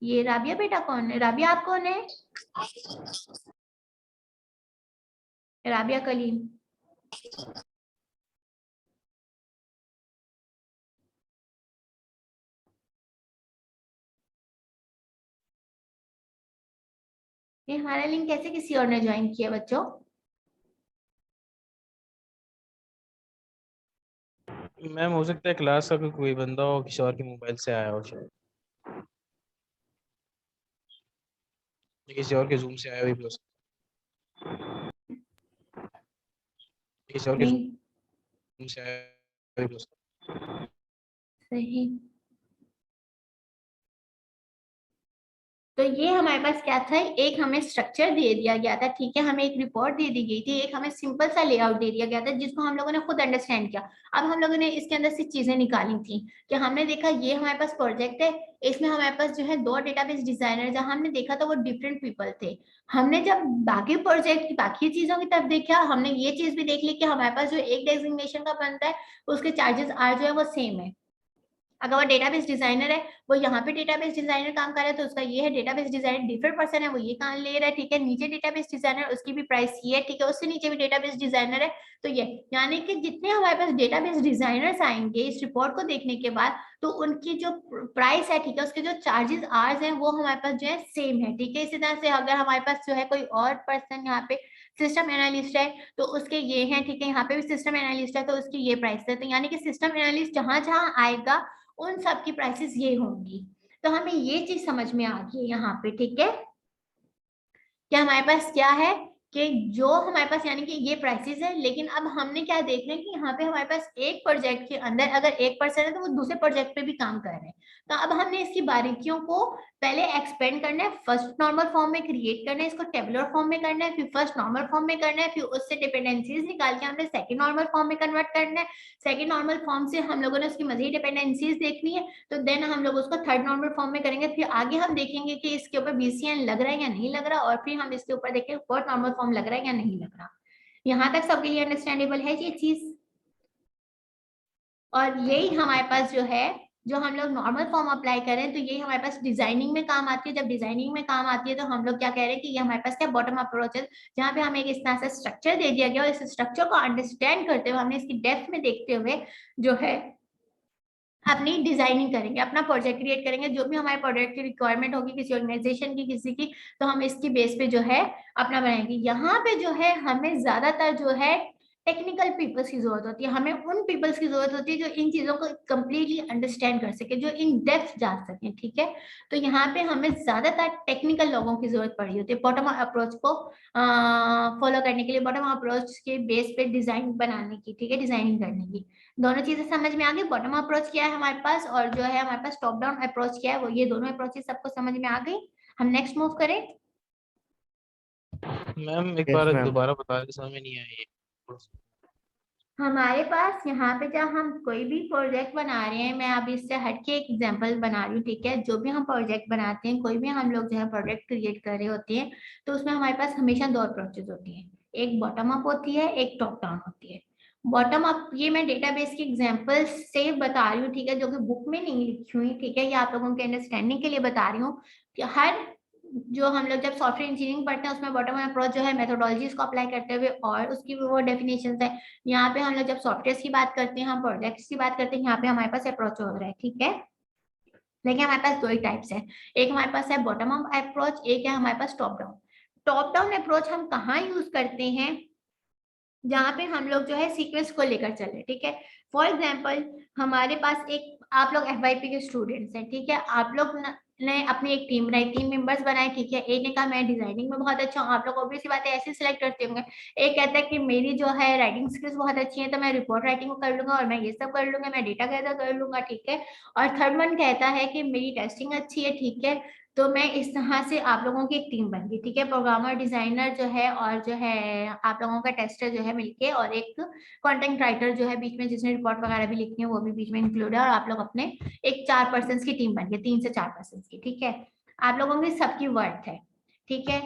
S1: ये राबिया बेटा कौन है, राबिया आप कौन है? राबिया कलीम। ये हमारा लिंक कैसे किसी और ने ज्वाइन किया बच्चों?
S3: मैम हो सकता है क्लास का कोई बंदा हो, किसी और के मोबाइल से आया हो शायद, या किसी और के जूम से आया भी हो सकता है, किसी और के
S1: नहीं,
S3: जूम से आया भी हो सकता
S1: सही। तो ये हमारे पास क्या था, एक हमें स्ट्रक्चर दे दिया गया था, ठीक है, हमें एक रिपोर्ट दे दी गई थी, एक हमें सिंपल सा लेआउट दे दिया गया था जिसको हम लोगों ने खुद अंडरस्टैंड किया। अब हम लोगों ने इसके अंदर से चीजें निकाली थी कि हमने देखा ये हमारे पास प्रोजेक्ट है, इसमें हमारे पास जो है 2 डेटाबेस डिजाइनर, जहां हमने देखा था वो डिफरेंट पीपल थे। हमने जब बाकी प्रोजेक्ट की बाकी चीजों की तरफ देखा, हमने ये चीज भी देख ली कि हमारे पास जो एक डेजिग्नेशन का बनता है उसके चार्जेस आर जो है वो सेम है। अगर वो डेटाबेस डिजाइनर है, वो यहाँ पे डेटाबेस डिजाइनर काम कर रहा है, तो उसका ये है, डेटाबेस डिजाइनर डिफरेंट पर्सन है, वो ये काम ले रहा है, ठीक है। नीचे डेटाबेस डिजाइनर, उसकी भी प्राइस ये है, ठीक है। उससे नीचे भी डेटाबेस डिजाइनर है, तो ये, यानी कि जितने हमारे पास डेटाबेस डिजाइनर्स आएंगे इस रिपोर्ट को देखने के बाद, तो उनकी जो प्राइस है, ठीक है, उसके जो चार्जेस आर्स हैं वो हमारे पास जो है सेम है, ठीक है। इसी तरह से अगर हमारे पास जो है कोई और पर्सन यहाँ पे सिस्टम एनालिस्ट है, तो उसके ये है, ठीक है, यहाँ पे भी सिस्टम एनालिस्ट है, तो उसकी ये प्राइस है। तो यानी कि सिस्टम एनालिस्ट जहां जहां आएगा उन सब की प्राइसेस ये होंगी। तो हमें ये चीज समझ में आ गई यहाँ पे, ठीक है, कि हमारे पास क्या है, कि जो हमारे पास यानी कि ये प्राइसेस है, लेकिन अब हमने क्या देखना है कि यहाँ पे हमारे पास एक प्रोजेक्ट के अंदर अगर एक पर्सन है तो वो दूसरे प्रोजेक्ट पे भी काम कर रहे हैं। तो अब हमने इसकी बारीकियों को पहले एक्सपेंड करना है, फर्स्ट नॉर्मल फॉर्म में क्रिएट करना है, इसको टेबुलर फॉर्म में करना है, फिर फर्स्ट नॉर्मल फॉर्म में करना है, फिर उससे डिपेंडेंसीज निकाल के हमने सेकंड नॉर्मल फॉर्म में कन्वर्ट करना है। सेकंड नॉर्मल फॉर्म से हम लोगों ने उसकी मजीद डिपेंडेंसीज देखनी है, तो देन हम लोग उसको थर्ड नॉर्मल फॉर्म में करेंगे। फिर आगे हम देखेंगे कि इसके ऊपर बीसीएन लग रहा है या नहीं लग रहा, और फिर हम इसके ऊपर देखेंगे फोर्थ नॉर्मल फॉर्म लग रहा है या नहीं लग रहा। यहाँ तक सबके लिए अंडरस्टैंडेबल है ये चीज। और यही हमारे पास जो है, जो हम लोग नॉर्मल फॉर्म अप्लाई करें, तो यही हमारे पास डिजाइनिंग में काम आती है। जब डिजाइनिंग में काम आती है तो हम लोग क्या कह रहे हैं कि ये हमारे पास क्या बॉटम अप्रोच है, जहाँ पे हमें एक इस तरह से स्ट्रक्चर दे दिया गया और इस स्ट्रक्चर को अंडरस्टैंड करते हुए हमने इसकी डेप्थ में देखते हुए जो है अपनी डिजाइनिंग करेंगे, अपना प्रोजेक्ट क्रिएट करेंगे। जो भी हमारे प्रोजेक्ट की रिक्वायरमेंट होगी किसी ऑर्गेनाइजेशन की, किसी की, तो हम इसकी बेस पे जो है अपना बनाएंगे। यहाँ पे जो है हमें ज्यादातर जो है टेक्निकल पीपल्स की जरूरत होती है, हमें उन पीपल्स की जरूरत होती है जो इन चीजों को कंप्लीटली अंडरस्टैंड कर सके, जो इन डेप्थ जा सके, ठीक है। तो यहाँ पे हमें ज्यादातर टेक्निकल लोगों की जरूरत पड़ी होती है बॉटम अप्रोच को फॉलो करने के लिए, बॉटम अप्रोच के बेस पे डिजाइन बनाने की, ठीक है, डिजाइनिंग करने की। दोनों चीजें समझ में आ गई, बॉटम अप्रोच क्या है हमारे पास और जो है हमारे पास टॉप डाउन अप्रोच क्या है, वो ये दोनों अप्रोचेस सबको समझ में आ गई। हम नेक्स्ट मूव करें।
S3: है। मैम एक
S2: यस
S3: बार
S2: मैम।
S3: दोबारा बता दें, समझ में नहीं आई ये।
S1: हमारे पास यहाँ पे जब हम कोई भी प्रोजेक्ट बना रहे हैं, मैं अभी इससे हटके एक एग्जांपल बना रही हूँ, ठीक है। जो भी हम प्रोजेक्ट बनाते हैं, कोई भी हम लोग जो है प्रोजेक्ट क्रिएट कर रहे होते हैं, तो उसमें हमारे पास हमेशा 2 अप्रोचेज होती हैं, एक बॉटम अप होती है, एक टॉप डाउन होती है। बॉटम अप ये मैं डेटाबेस की एग्जांपल से बता रही हूँ, ठीक है, जो कि बुक में नहीं लिखी हुई, ठीक है, ये आप लोगों के अंडरस्टैंडिंग के लिए बता रही हूँ कि हर जो हम लोग जब सॉफ्टवेयर इंजीनियरिंग पढ़ते हैं उसमें बॉटम अप्रोच जो है मेथोडोलॉजीज को अप्लाई करते हुए और उसकी वो डेफिनेशन है। यहाँ पे हम लोग जब सॉफ्टवेयर की बात करते हैं, हम प्रोजेक्ट्स की बात करते हैं, यहाँ पे हमारे पास अप्रोच हो रहा है, ठीक है। लेकिन हमारे पास 2 ही टाइप्स है, एक हमारे पास है बॉटम अप अप्रोच, एक है हमारे पास top down. Top down approach हम कहाँ यूज करते हैं, जहाँ पे हम लोग जो है सीक्वेंस को लेकर चले, ठीक है। फॉर एग्जाम्पल हमारे पास एक, आप लोग FYP के स्टूडेंट्स हैं, ठीक है, आप लोग ने अपनी एक टीम बनाई, 3 मेंबर्स बनाए, ठीक है। एक ने कहा मैं डिजाइनिंग में बहुत अच्छा हूँ, आप लोग ऑब्वियस सी बात है ऐसे सिलेक्ट करते होंगे। एक कहता है कि मेरी जो है राइटिंग स्किल्स बहुत अच्छी है, तो मैं रिपोर्ट राइटिंग कर लूंगा और मैं ये सब कर लूंगा, मैं डेटा गैदर कर लूंगा, ठीक है। और थर्ड वन कहता है कि मेरी टेस्टिंग अच्छी है, ठीक है। तो मैं इस तरह से आप लोगों की एक टीम बन गई, ठीक है। प्रोग्रामर, डिजाइनर जो है और जो है आप लोगों का टेस्टर जो है मिलके, और एक कंटेंट राइटर जो है बीच में, जिसने रिपोर्ट वगैरह भी लिखनी है वो भी बीच में इंक्लूड है, और आप लोग अपने एक 4 पर्सन की टीम बन गई, 3 से 4 पर्सन की, ठीक है। आप लोगों की सबकी वर्थ है, ठीक है।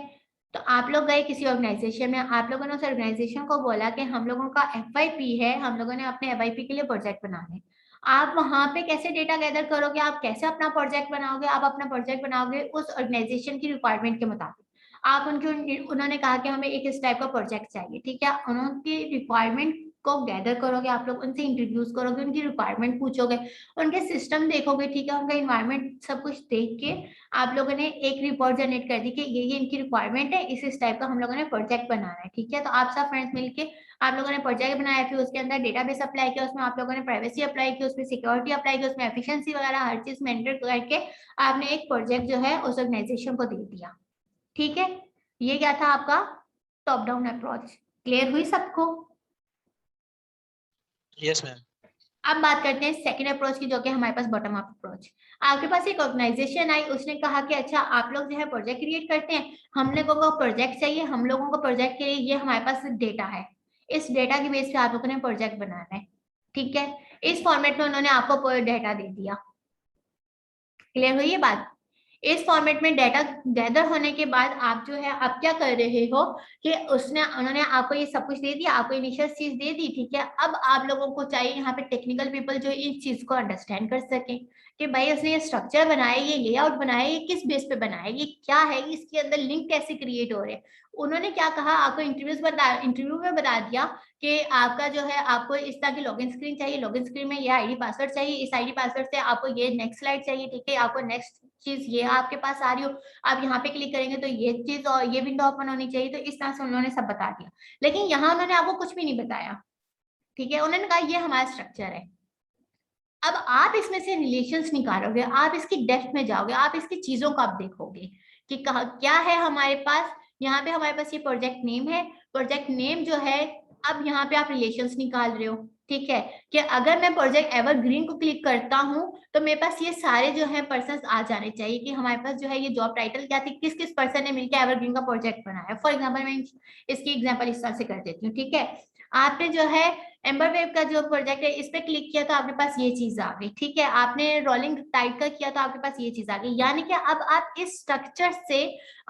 S1: तो आप लोग गए किसी ऑर्गेनाइजेशन में, आप लोगों ने उस ऑर्गेनाइजेशन को बोला कि हम लोगों का FYP है, हम लोगों ने अपने FYP के लिए प्रोजेक्ट बनाने। आप वहां पे कैसे डेटा गैदर करोगे, आप कैसे अपना प्रोजेक्ट बनाओगे, आप अपना प्रोजेक्ट बनाओगे उस ऑर्गेनाइजेशन की रिक्वायरमेंट के मुताबिक। आप उनके, उन्होंने कहा कि हमें एक इस टाइप का प्रोजेक्ट चाहिए, ठीक है, उनकी रिक्वायरमेंट को गैदर करोगे, आप लोग उनसे इंट्रोड्यूस करोगे, उनकी रिक्वायरमेंट पूछोगे, उनके सिस्टम देखोगे, ठीक है, उनका इन्वायरमेंट सब कुछ देख के आप लोगों ने एक रिपोर्ट जनरेट कर दी कि ये इनकी रिक्वायरमेंट है, इस टाइप का हम लोगों ने प्रोजेक्ट बनाना है, ठीक है। तो आप सब फ्रेंड्स मिलके आप लोगों ने प्रोजेक्ट बनाया, फिर उसके अंदर डेटाबेस अप्लाई किया, उसमें आप लोगों ने प्राइवेसी अप्लाई की, उसमें सिक्योरिटी अप्लाई की, उसमें एफिशिएंसी वगैरह हर चीज मेंटेन करके आपने एक प्रोजेक्ट जो है उस ऑर्गेनाइजेशन को दे दिया, ठीक है। ये क्या था आपका टॉप डाउन अप्रोच। क्लियर हुई सबको?
S3: Yes ma'am.
S1: अब बात करते हैं सेकंड अप्रोच की, जो कि हमारे पास बॉटम अप अप्रोच। आपके पास एक ऑर्गेनाइजेशन आई, उसने कहा कि अच्छा आप लोग जो है प्रोजेक्ट क्रिएट करते हैं, हम लोगों को प्रोजेक्ट चाहिए, हम लोगों को प्रोजेक्ट के लिए ये हमारे पास डेटा है, इस डेटा की बेस पे आप लोगों ने प्रोजेक्ट बनाना है, ठीक है। इस फॉर्मेट में उन्होंने आपको डेटा दे दिया। क्लियर हुई ये बात? इस फॉर्मेट में डेटा गैदर होने के बाद आप जो है आप क्या कर रहे हो कि उन्होंने आपको ये सब कुछ दे दिया, आपको इनिशियल चीज दे दी, ठीक है। अब आप लोगों को चाहिए यहाँ पे टेक्निकल पीपल जो इस चीज को अंडरस्टैंड कर सके कि भाई उसने ये स्ट्रक्चर बनाया, ये लेआउट बनाया, ये किस बेस पे बनाया, ये क्या है, इसके अंदर लिंक कैसे क्रिएट हो रहे हैं। उन्होंने क्या कहा, आपको इंटरव्यू में बता दिया कि आपका जो है आपको इस तरह की लॉगिन स्क्रीन चाहिए, लॉगिन स्क्रीन में ये आईडी पासवर्ड चाहिए, इस आईडी पासवर्ड से आपको ये नेक्स्ट स्लाइड चाहिए, ठीक है, आपको नेक्स्ट चीज ये आपके पास आ रही हो, आप यहाँ पे क्लिक करेंगे तो ये चीज और ये विंडो ओपन होनी चाहिए। तो इस तरह से उन्होंने सब बता दिया, लेकिन यहाँ उन्होंने आपको कुछ भी नहीं बताया, ठीक है। उन्होंने कहा ये हमारा स्ट्रक्चर है। अब आप इसमें से रिलेशंस निकालोगे, आप इसकी डेप्थ में जाओगे, आप इसकी चीजों को आप देखोगे कि क्या है हमारे पास। यहाँ पे हमारे पास ये प्रोजेक्ट नेम है, प्रोजेक्ट नेम जो है, अब यहाँ पे आप रिलेशंस निकाल रहे हो, ठीक है, कि अगर मैं प्रोजेक्ट एवरग्रीन को क्लिक करता हूँ तो मेरे पास ये सारे जो है पर्सन आ जाने चाहिए कि हमारे पास जो है ये जॉब टाइटल क्या थी, किस किस पर्सन ने मिलकर एवरग्रीन का प्रोजेक्ट बनाया। फॉर एग्जाम्पल मैं इसकी एग्जाम्पल इस तरह से कर देती हूँ, ठीक है। आपने जो है एम्बर वेव का जो प्रोजेक्ट है इस पे क्लिक किया तो आपके पास ये चीज आ गई, ठीक है। आपने रोलिंग टाइट का किया तो आपके पास ये चीज आ गई, यानी कि अब आप इस स्ट्रक्चर से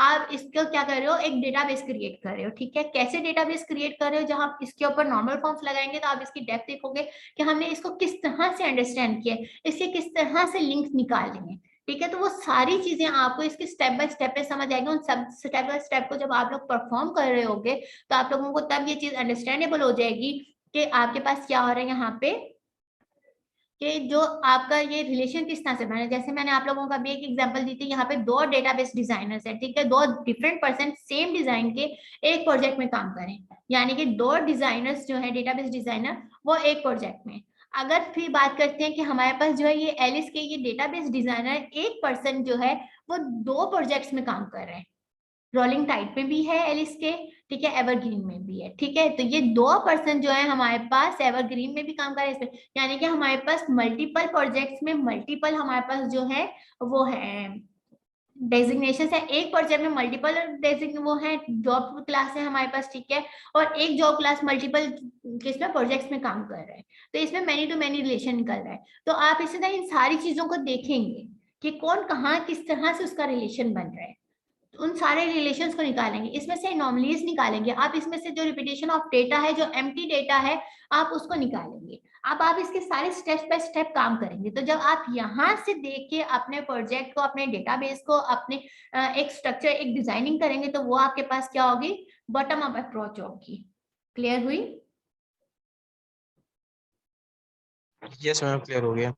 S1: आप इसको क्या कर रहे हो, एक डेटाबेस क्रिएट कर रहे हो, ठीक है। कैसे डेटाबेस क्रिएट कर रहे हो, जहां इसके ऊपर नॉर्मल फॉर्म्स लगाएंगे तो आप इसकी डेप्थ देखोगे कि हमने इसको किस तरह से अंडरस्टैंड किया, इसके किस तरह से लिंक निकाले हैं, ठीक है। तो वो सारी चीजें आपको इसके स्टेप बाय स्टेप पे समझ आएगी। उन सब स्टेप बाय स्टेप को जब आप लोग परफॉर्म कर रहे होगे तो आप लोगों को तब ये चीज अंडरस्टैंडेबल हो जाएगी कि आपके पास क्या हो रहा है यहाँ पे, कि जो आपका ये रिलेशन किस तरह से बना है। जैसे मैंने आप लोगों का भी एक एग्जांपल दी थी, यहाँ पे दो डेटाबेस डिजाइनर्स है, ठीक है, दो डिफरेंट पर्सन सेम डिजाइन के एक प्रोजेक्ट में काम करें, यानी कि दो डिजाइनर्स जो है डेटाबेस डिजाइनर वो एक प्रोजेक्ट में। अगर फिर बात करते हैं कि हमारे पास जो है ये एलिस के ये डेटाबेस डिजाइनर एक पर्सन जो है वो दो प्रोजेक्ट्स में काम कर रहे हैं, रोलिंग टाइट में भी है एलिस के, ठीक है, एवरग्रीन में भी है, ठीक है। तो ये दो पर्सन जो है हमारे पास एवरग्रीन में भी काम कर रहे हैं इसमें, यानी कि हमारे पास मल्टीपल प्रोजेक्ट्स में मल्टीपल हमारे पास जो है वो है डेजिग्नेशन है। एक प्रोजेक्ट में मल्टीपल वो है जॉब क्लास है हमारे पास, ठीक है, और एक जॉब क्लास मल्टीपल किसमें प्रोजेक्ट्स में काम कर रहे हैं, तो इसमें मैनी टू मैनी रिलेशन निकल रहा है। तो आप इसी तरह इन सारी चीजों को देखेंगे कि कौन कहाँ किस तरह से उसका रिलेशन बन रहा है, उन सारे रिलेशंस को निकालेंगे, इसमें से एनोमलीज निकालेंगे आप, इसमें से जो रिपीटेशन ऑफ डेटा है, जो एम्प्टी डेटा है, आप उसको निकालेंगे। अब आप इसके सारे स्टेप बाय स्टेप काम करेंगे। तो जब आप यहाँ से देख के अपने प्रोजेक्ट को, अपने डेटाबेस को, अपने एक स्ट्रक्चर, एक डिजाइनिंग करेंगे तो वो आपके पास क्या होगी, बॉटम अप अप्रोच होगी। क्लियर हुई?
S3: यस मैम, क्लियर हो गया।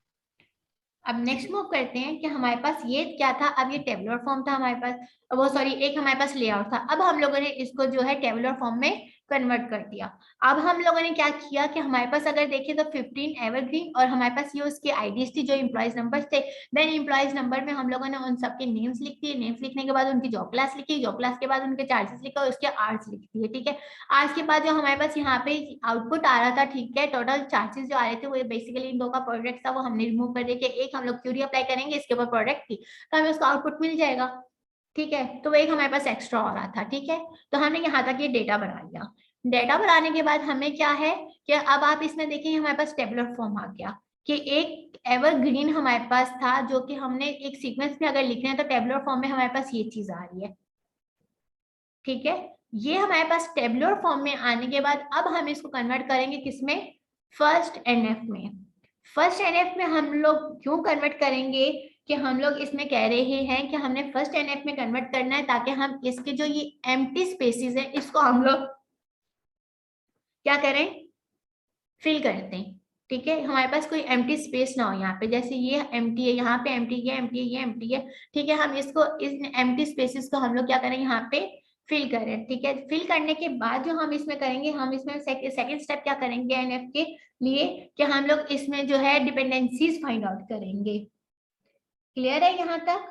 S1: अब नेक्स्ट मूव करते हैं कि हमारे पास ये क्या था, अब ये टेबुलर फॉर्म था हमारे पास, वो सॉरी एक हमारे पास लेआउट था। अब हम लोगों ने इसको जो है टेबुलर फॉर्म में कन्वर्ट कर दिया। अब हम लोगों ने क्या किया कि हमारे पास अगर देखें तो 15 एवरग्रीन और हमारे पास ये उसके आईडीज थी जो एम्प्लॉयज नंबर थे। देन एम्प्लॉयज नंबर में हम लोगों ने उन सबके नेम्स लिख दिए, नेम्स लिखने के बाद उनकी जॉब क्लास लिखी, जॉब क्लास के बाद उनके चार्जेस लिखा और उसके आवर्स लिख दिए, ठीक है। आज के बाद जो हमारे पास यहाँ पे आउटपुट आ रहा था, ठीक है, टोटल चार्जेस जो आ रहे थे वो बेसिकली इन दो का प्रोडक्ट था, वो हमने रिमूव कर दिया कि एक हम लोग क्यूरी अप्लाई करेंगे इसके ऊपर प्रोडक्ट की तो हमें उसका आउटपुट मिल जाएगा, ठीक है। तो वो एक हमारे पास एक्स्ट्रा हो रहा था, ठीक है। तो हमने यहाँ तक ये डेटा बना लिया। डेटा बनाने के बाद हमें क्या है कि अब आप इसमें देखिए हमारे पास टेबुलर फॉर्म आ गया कि एक एवरग्रीन हमारे पास था जो कि हमने एक सीक्वेंस में अगर लिख रहे हैं तो टेबुलर फॉर्म में हमारे पास ये चीज आ रही है, ठीक है। ये हमारे पास टेबुलर फॉर्म में आने के बाद अब हम इसको कन्वर्ट करेंगे किसमें, फर्स्ट एनएफ में। फर्स्ट एनएफ में हम लोग क्यों कन्वर्ट करेंगे कि हम लोग इसमें कह रहे हैं कि हमने फर्स्ट एनएफ में कन्वर्ट करना है ताकि हम इसके जो ये एम्प्टी स्पेसेस है इसको हम लोग क्या करें, फिल करते हैं, ठीक है। हमारे पास कोई एम्प्टी स्पेस ना हो यहाँ पे, जैसे ये एम्प्टी है, यहाँ पे एम्प्टी, ये एम्प्टी है, ये एम्प्टी है, ठीक है। हम इसको, इस एम्प्टी स्पेसेस को हम लोग क्या करें, यहाँ पे फिल करें, ठीक है। फिल करने के बाद जो हम इसमें करेंगे, हम इसमें सेकंड स्टेप क्या करेंगे एनएफ के लिए, कि हम लोग इसमें जो है डिपेंडेंसीज फाइंड आउट करेंगे। क्लियर है यहाँ तक?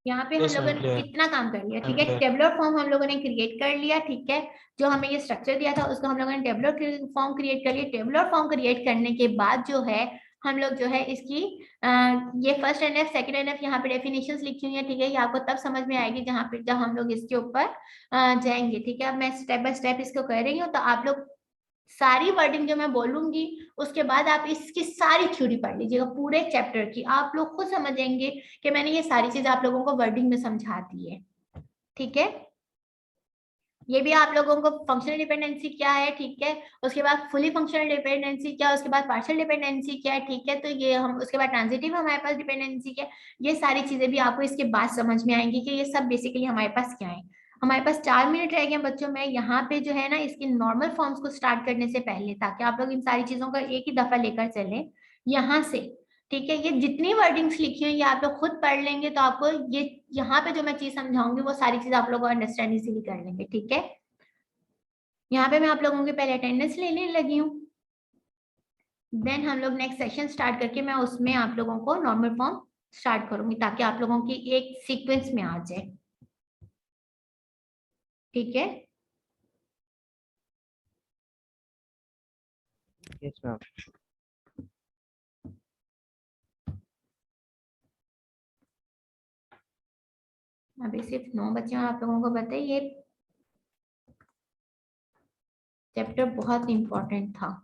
S1: यहाँ पे हम
S3: यस
S1: लोगों
S3: मैम,
S1: ने
S3: क्लियर।
S1: कितना काम कर लिया, ठीक है।
S3: क्लियर।
S1: टेबलर फॉर्म हम लोगों ने क्रिएट कर लिया, ठीक है। जो हमें ये स्ट्रक्चर दिया था उसको हम लोगों ने टेबलर फॉर्म क्रिएट कर लिया। टेबलर फॉर्म क्रिएट करने के बाद जो है हम लोग जो है इसकी ये फर्स्ट एनएफ सेकंड एनएफ यहाँ पे डेफिनेशंस लिखी हुई है, ठीक है। ये आपको तब समझ में आएगी जहाँ पे जब हम लोग इसके ऊपर जाएंगे, ठीक है। अब मैं स्टेप बाय स्टेप इसको कर रही हूँ, तो आप लोग सारी वर्डिंग जो मैं बोलूंगी उसके बाद आप इसकी सारी थ्योरी पढ़ लीजिएगा, पूरे चैप्टर की। आप लोग खुद समझेंगे कि मैंने ये सारी चीज आप लोगों को वर्डिंग में समझा दी है, ठीक है। ये भी आप लोगों को फंक्शनल डिपेंडेंसी क्या है, ठीक है। उसके बाद फुली फंक्शनल डिपेंडेंसी क्या है, उसके बाद पार्शियल डिपेंडेंसी क्या है, ठीक है। तो ये हम उसके बाद ट्रांजिटिव हमारे पास डिपेंडेंसी क्या है, ये सारी चीजें भी आपको इसके बाद समझ में आएंगी कि ये सब बेसिकली हमारे पास क्या है। हमारे पास 4 मिनट रह गए बच्चों में यहाँ पे जो है ना, इसकी नॉर्मल फॉर्म्स को स्टार्ट करने से पहले, ताकि आप लोग इन सारी चीजों को एक ही दफा लेकर चले यहाँ से, ठीक है। ये जितनी वर्डिंग्स लिखी हुई ये आप लोग खुद पढ़ लेंगे, तो आपको ये यहाँ पे जो मैं चीज समझाऊंगी वो सारी चीज आप लोग अंडरस्टैंड इजीली कर लेंगे, ठीक है। यहाँ पे मैं आप लोगों की पहले अटेंडेंस लेने लगी हूँ, देन हम लोग नेक्स्ट सेशन स्टार्ट करके मैं उसमें आप लोगों को नॉर्मल फॉर्म स्टार्ट करूंगी, ताकि आप लोगों की एक सीक्वेंस में आ जाए, ठीक है।
S2: Yes ma'am.
S1: अभी सिर्फ 9 बच्चे हैं, आप लोगों को बताइए ये चैप्टर बहुत इंपॉर्टेंट था।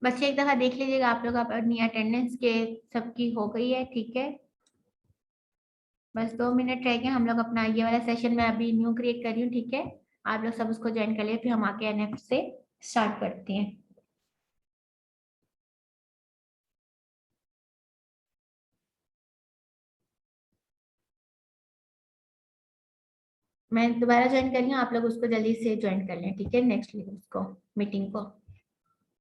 S1: बच्चे एक दफा देख लीजिएगा आप लोग, अपनी अटेंडेंस के सबकी हो गई है, ठीक है। बस 2 मिनट रह गए, हम लोग अपना ये वाला सेशन में अभी न्यू क्रिएट कर रही हूँ, ठीक है। आप लोग सब उसको ज्वाइन कर लिए, फिर हम आके एनएफ से स्टार्ट करते हैं। मैं दोबारा ज्वाइन कर रही हूँ, आप लोग उसको जल्दी से ज्वाइन कर लें, ठीक है, नेक्स्ट उसको मीटिंग को।